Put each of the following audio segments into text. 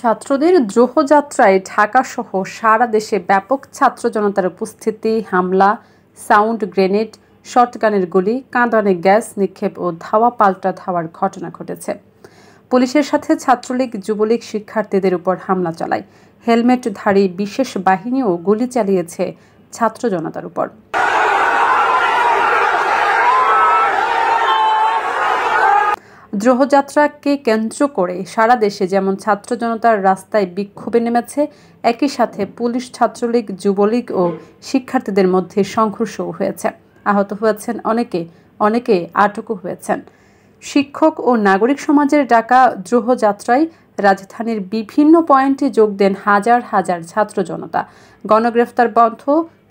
ছাত্রদের দ্রোহযাত্রায় ঢাকাসহ সারা দেশে ব্যাপক ছাত্র জনতার উপস্থিতি, হামলা, সাউন্ড গ্রেনেড, শটগানের গুলি, কাঁদানে গ্যাস নিক্ষেপ ও ধাওয়া পাল্টা ধাওয়ার ঘটনা ঘটেছে। পুলিশের সাথে ছাত্রলীগ, যুবলীগ শিক্ষার্থীদের উপর হামলা চালায়। হেলমেটধারী বিশেষ বাহিনীও গুলি চালিয়েছে ছাত্র জনতার উপর। দ্রোহযাত্রাকে কেন্দ্র করে সারা দেশে যেমন ছাত্র জনতার রাস্তায় বিক্ষোভে নেমেছে, একই সাথে পুলিশ, ছাত্রলীগ, যুবলীগ ও শিক্ষার্থীদের মধ্যে সংঘর্ষও হয়েছে। আহত হয়েছেন অনেকে আটকও হয়েছেন। শিক্ষক ও নাগরিক সমাজের ডাকা দ্রোহযাত্রায় রাজধানীর বিভিন্ন পয়েন্টে যোগ দেন হাজার হাজার ছাত্র জনতা। গণগ্রেফতার বন্ধ,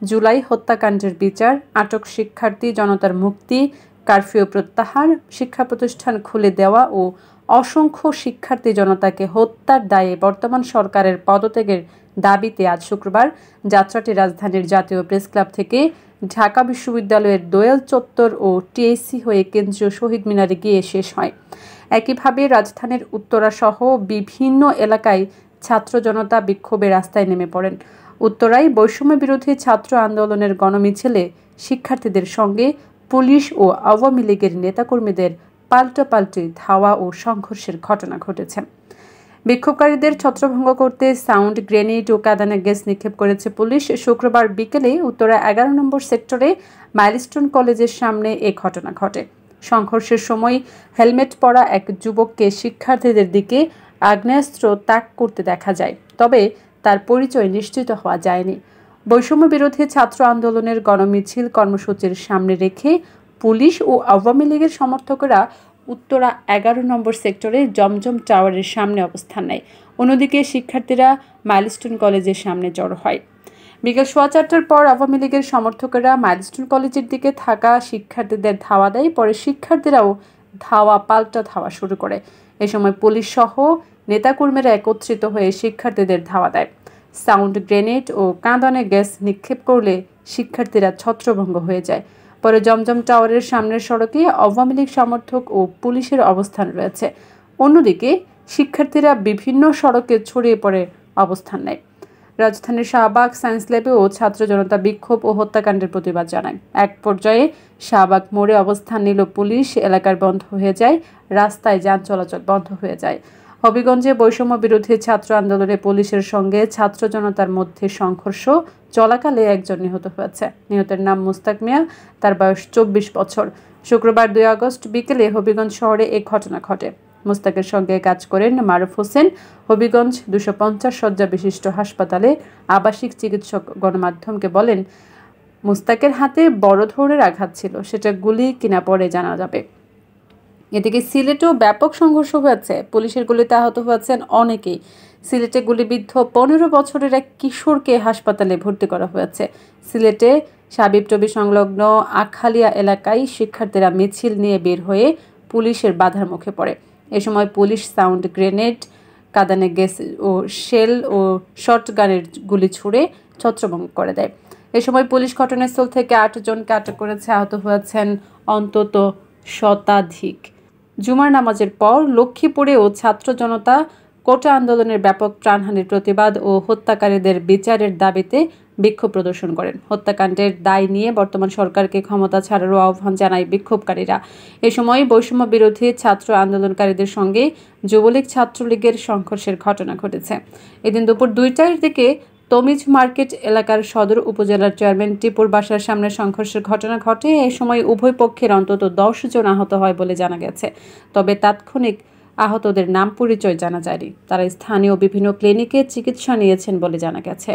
জুলাই হত্যাকাণ্ডের বিচার, আটক শিক্ষার্থী জনতার মুক্তি, কারফিউ প্রত্যাহার, শিক্ষা প্রতিষ্ঠান খুলে দেওয়া ও অসংখ্য শিক্ষার্থী জনতাকে হত্যার দায়ে বর্তমান সরকারের পদত্যাগের দাবিতে আজ শুক্রবার যাত্রাটি রাজধানীর জাতীয় প্রেসক্লাব থেকে ঢাকা বিশ্ববিদ্যালয়ের দোয়েল চত্বর ও টিএসসি হয়ে কেন্দ্রীয় শহীদ মিনারে গিয়ে শেষ হয়। একইভাবে রাজধানীর উত্তরাসহ বিভিন্ন এলাকায় ছাত্র জনতা বিক্ষোভে রাস্তায় নেমে পড়েন। উত্তরায় বৈষম্য বিরোধী ছাত্র আন্দোলনের গণমিছিলে শিক্ষার্থীদের সঙ্গে পুলিশ ও আওয়ামী লীগের নেতাকর্মীদের পাল্টাপাল্টি ধাওয়া ও সংঘর্ষের ঘটনা ঘটেছে। বিক্ষোভকারীদের ছত্রভঙ্গ করতে সাউন্ড গ্রেনেড ও কাঁদানে গ্যাস নিক্ষেপ করেছে পুলিশ। শুক্রবার বিকেলে উত্তরা 11 নম্বর সেক্টরে মাইলস্টোন কলেজের সামনে এ ঘটনা ঘটে। সংঘর্ষের সময় হেলমেট পরা এক যুবককে শিক্ষার্থীদের দিকে আগ্নেয়াস্ত্র তাক করতে দেখা যায়, তবে তার পরিচয় নিশ্চিত হওয়া যায়নি। বৈষম্য বিরোধী ছাত্র আন্দোলনের গণমিছিল কর্মসূচির সামনে রেখে পুলিশ ও আওয়ামী লীগের সমর্থকরা উত্তরা 11 নম্বর সেক্টরে জমজম টাওয়ারের সামনে অবস্থান নেয়। অন্যদিকে শিক্ষার্থীরা মাইলস্টোন কলেজের সামনে জড়ো হয়। বিকেল 4:15টার পর আওয়ামী লীগের সমর্থকেরা মাইলস্টোন কলেজের দিকে থাকা শিক্ষার্থীদের ধাওয়া দেয়। পরে শিক্ষার্থীরাও ধাওয়া পাল্টা ধাওয়া শুরু করে। এ সময় পুলিশ সহ নেতাকর্মীরা একত্রিত হয়ে শিক্ষার্থীদের ধাওয়া দেয়। সাউন্ড গ্রেনেড ও কাঁদানে গ্যাস নিক্ষেপ করলে শিক্ষার্থীরা ছত্রভঙ্গ হয়ে যায়। পরে জমজম টাওয়ারের সামনের সড়কে আওয়ামী লীগ সমর্থক ও পুলিশের অবস্থান রয়েছে। অন্যদিকে শিক্ষার্থীরা বিভিন্ন সড়কে ছড়িয়ে পড়ে অবস্থান নেয়। রাজধানীর শাহবাগ সায়েন্স ল্যাবেও ছাত্র জনতা বিক্ষোভ ও হত্যাকাণ্ডের প্রতিবাদ জানায়। এক পর্যায়ে শাহবাগ মোড়ে অবস্থান নিল পুলিশ, এলাকার বন্ধ হয়ে যায়, রাস্তায় যান চলাচল বন্ধ হয়ে যায়। হবিগঞ্জে বৈষম্য বিরোধী ছাত্র আন্দোলনে পুলিশের সঙ্গে ছাত্র জনতার মধ্যে সংঘর্ষ চলাকালে একজন নিহত হয়েছে। নিহতের নাম মুস্তাক মিয়া, তার বয়স 24 বছর। শুক্রবার 2 আগস্ট বিকেলে হবিগঞ্জ শহরে এই ঘটনা ঘটে। মুস্তাকের সঙ্গে কাজ করেন মারুফ হোসেন। হবিগঞ্জ 250 শয্যা বিশিষ্ট হাসপাতালে আবাসিক চিকিৎসক গণমাধ্যমকে বলেন, মুস্তাকের হাতে বড় ধরনের আঘাত ছিল, সেটা গুলি কিনা পরে জানা যাবে। এদিকে সিলেটেও ব্যাপক সংঘর্ষ হয়েছে। পুলিশের গুলিতে আহত হয়েছেন অনেকেই। সিলেটে গুলিবিদ্ধ 15 বছরের এক কিশোরকে হাসপাতালে ভর্তি করা হয়েছে। সিলেটে সাবিপ্রবি সংলগ্ন আখালিয়া এলাকায় শিক্ষার্থীরা মিছিল নিয়ে বের হয়ে পুলিশের বাধার মুখে পড়ে। এ সময় পুলিশ সাউন্ড গ্রেনেড, কাঁদানে গ্যাস ও শেল ও শটগানের গুলি ছুড়ে ছত্রভঙ্গ করে দেয়। এ সময় পুলিশ ঘটনাস্থল থেকে 8 জনকে আটক করেছে। আহত হয়েছেন অন্তত শতাধিক। জুমার নামাজের পর লক্ষ্মীপুরেও ছাত্র জনতা কোটা আন্দোলনের ব্যাপক প্রাণহানির প্রতিবাদ ও হত্যাকারীদের বিচারের দাবিতে বিক্ষোভ প্রদর্শন করেন। হত্যাকাণ্ডের দায় নিয়ে বর্তমান সরকারকে ক্ষমতা ছাড়ারও আহ্বান জানায় বিক্ষোভকারীরা। এ সময় বৈষম্য বিরোধী ছাত্র আন্দোলনকারীদের সঙ্গে যুবলীগ, ছাত্রলীগের সংঘর্ষের ঘটনা ঘটেছে। এদিন দুপুর 2টার দিকে তমিজ মার্কেট এলাকার সদর উপজেলার চেয়ারম্যান টিপুর বাসার সামনে সংঘর্ষের ঘটনা ঘটে। এ সময় উভয় পক্ষের অন্তত 10 জন আহত হয় বলে জানা গেছে, তবে তাৎক্ষণিক আহতদের নাম পরিচয় জানা যায়নি। তারা স্থানীয় বিভিন্ন ক্লিনিকে চিকিৎসা নিয়েছেন বলে জানা গেছে।